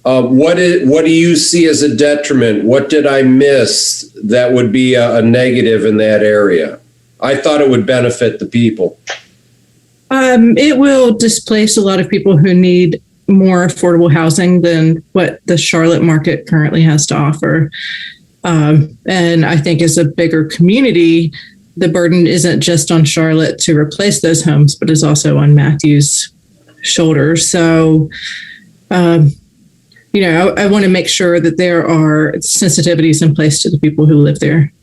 What do you see as a detriment? What did I miss that would be a negative in that area? I thought it would benefit the people. It will displace a lot of people who need more affordable housing than what the Charlotte market currently has to offer. And I think as a bigger community, the burden isn't just on Charlotte to replace those homes, but is also on Matthew's shoulders. So, I want to make sure that there are sensitivities in place to the people who live there.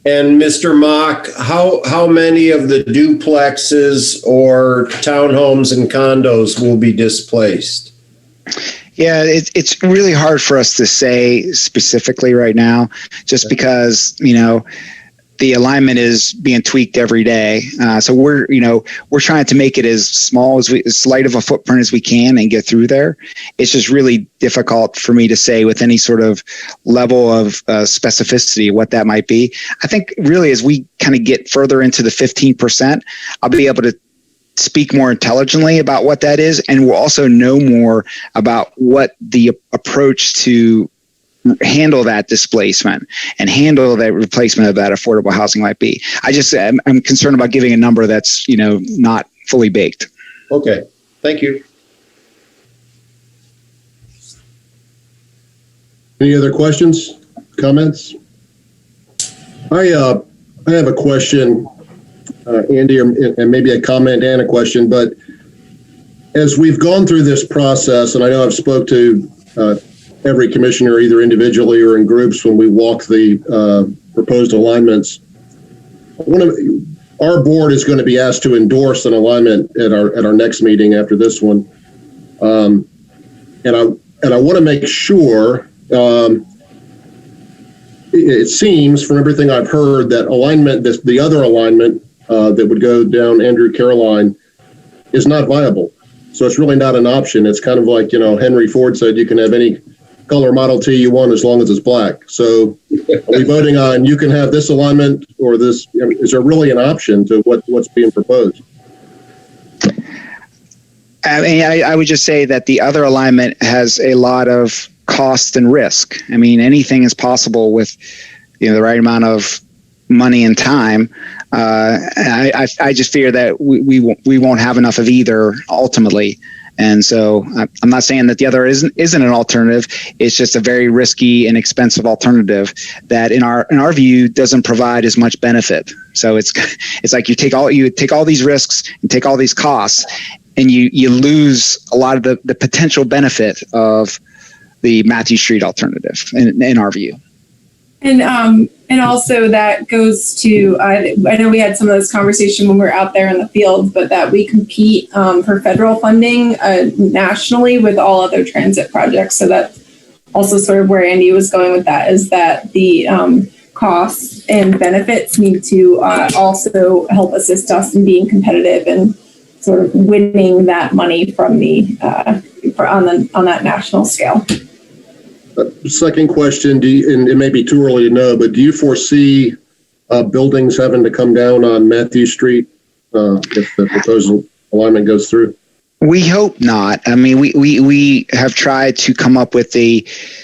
And Mr. Mock, how many of the duplexes or townhomes and condos will be displaced? Yeah, it's really hard for us to say specifically right now, just because, the alignment is being tweaked every day. So we're trying to make it as small as slight of a footprint as we can and get through there. It's just really difficult for me to say with any sort of level of specificity what that might be. I think really as we kind of get further into the 15%, I'll be able to speak more intelligently about what that is. And we'll also know more about what the approach to handle that displacement and handle that replacement of that affordable housing might be. I'm concerned about giving a number that's, not fully baked. Okay. Thank you. Any other questions, comments? I have a question, Andy, and maybe a comment and a question, but as we've gone through this process, and I know I've spoke to every commissioner either individually or in groups when we walk the proposed alignments, our board is going to be asked to endorse an alignment at our next meeting after this one, and I want to make sure. It seems from everything I've heard that alignment, the other alignment that would go down Andrew Caroline, is not viable. So it's really not an option. It's kind of like, Henry Ford said, you can have any color Model T you want as long as it's black. So are we voting on you can have this alignment or this? Is there really an option to what's being proposed? I would just say that the other alignment has a lot of cost and risk. I mean, anything is possible with the right amount of money and time. I just fear that we won't have enough of either ultimately, And so I'm not saying that the other isn't an alternative. It's just a very risky and expensive alternative that in our view doesn't provide as much benefit. So it's like you take all these risks and take all these costs, and you lose a lot of the potential benefit of the Matthews Street alternative in our view. And also that goes to, I know we had some of this conversation when we were out there in the field, but that we compete for federal funding nationally with all other transit projects. So that's also sort of where Andy was going with that, is that the costs and benefits need to also help assist us in being competitive and sort of winning that money from the on that national scale. Second question, and it may be too early to know, but do you foresee buildings having to come down on Matthews Street if the proposed alignment goes through? We hope not. I mean, we have tried to come up with the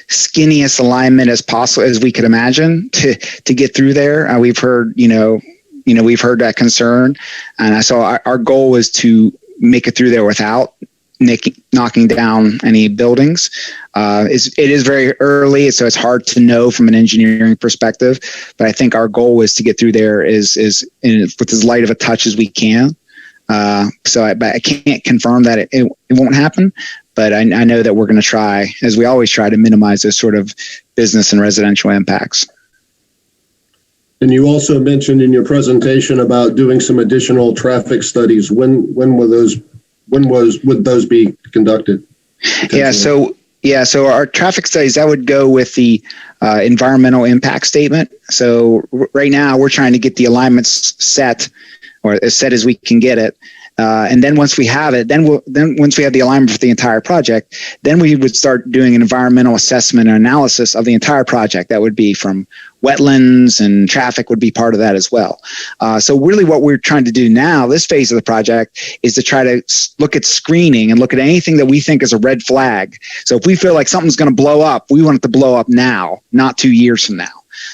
skinniest alignment as possible as we could imagine to get through there. We've heard, we've heard that concern, and so our goal was to make it through there without knocking down any buildings. It is very early, so it's hard to know from an engineering perspective. But I think our goal is to get through there is with as light of a touch as we can. So I can't confirm that it won't happen, but I know that we're going to try, as we always try, to minimize those sort of business and residential impacts. And you also mentioned in your presentation about doing some additional traffic studies. When would those be conducted? So our traffic studies, that would go with the environmental impact statement. So right now we're trying to get the alignments set, or as set as we can get it. And then once we have it, then once we have the alignment for the entire project, then we would start doing an environmental assessment and analysis of the entire project. That would be from wetlands, and traffic would be part of that as well. So really what we're trying to do now, this phase of the project, is to try to look at screening and look at anything that we think is a red flag. So if we feel like something's going to blow up, we want it to blow up now, not 2 years from now.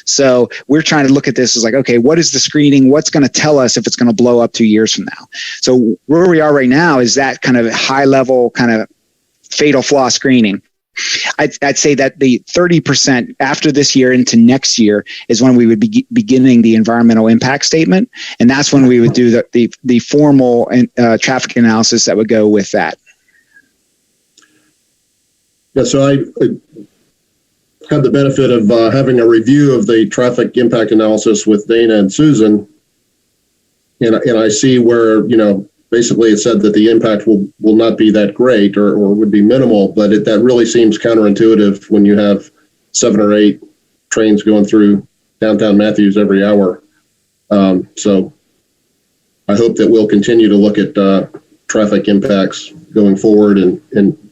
So we're trying to look at this as like, okay, what is the screening? What's going to tell us if it's going to blow up 2 years from now? So where we are right now is that kind of high level, kind of fatal flaw screening. I'd say that the 30% after this year into next year is when we would be beginning the environmental impact statement. And that's when we would do the formal traffic analysis that would go with that. Yeah, so I had the benefit of having a review of the traffic impact analysis with Dana and Susan. And I see where, basically it said that the impact will not be that great or would be minimal, but that really seems counterintuitive when you have 7 or 8 trains going through downtown Matthews every hour. So I hope that we'll continue to look at traffic impacts going forward and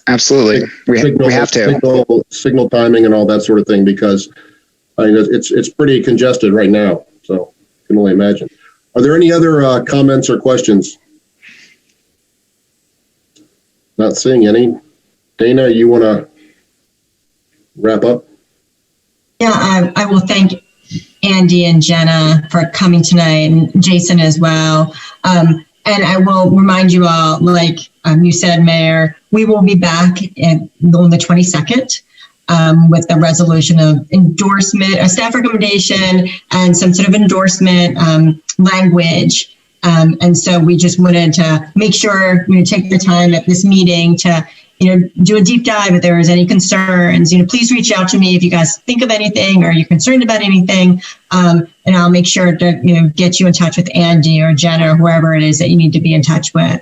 absolutely. We have to. Signal timing and all that sort of thing, because I mean, it's pretty congested right now. So I can only imagine. Are there any other comments or questions? Not seeing any. Dana, you want to wrap up? Yeah, I will thank Andy and Jenna for coming tonight, and Jason as well. And I will remind you all, like you said, Mayor, we will be back on the 22nd with a resolution of endorsement, a staff recommendation, and some sort of endorsement language. And so we just wanted to make sure you take the time at this meeting to do a deep dive. If there is any concerns, please reach out to me if you guys think of anything or you're concerned about anything, and I'll make sure to get you in touch with Andy or Jenna or whoever it is that you need to be in touch with.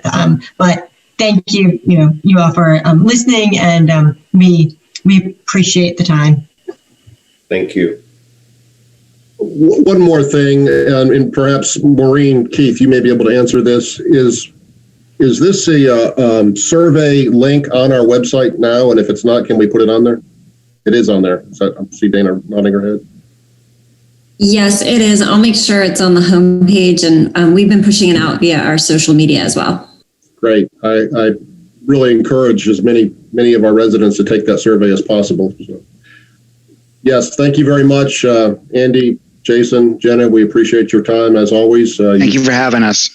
But thank you, you all for listening, and we appreciate the time. Thank you. One more thing, and perhaps Maureen, Keith, you may be able to answer this. Is this a survey link on our website now? And if it's not, can we put it on there? It is on there. I see Dana nodding her head. Yes, it is. I'll make sure it's on the homepage, and we've been pushing it out via our social media as well. Great. I really encourage as many of our residents to take that survey as possible. So, yes, thank you very much, Andy, Jason, Jenna. We appreciate your time as always. Thank you for having us.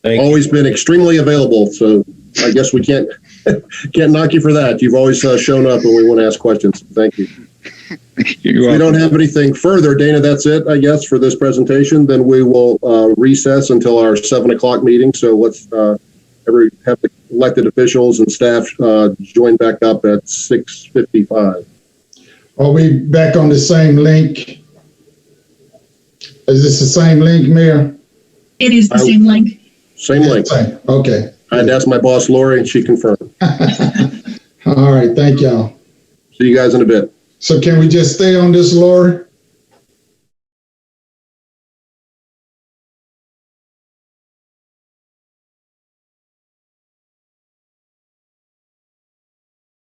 Always been extremely available. So I guess we can't knock you for that. You've always shown up when we want to ask questions. Thank you. We don't have anything further. Dana, that's it, I guess, for this presentation. Then we will recess until our 7 o'clock meeting. So let's have the elected officials and staff join back up at 6:55. Are we back on the same link? Is this the same link, Mayor? It is the same link. Same link. Okay. I had asked my boss, Lori, and she confirmed. All right. Thank y'all. See you guys in a bit. So can we just stay on this, Lori?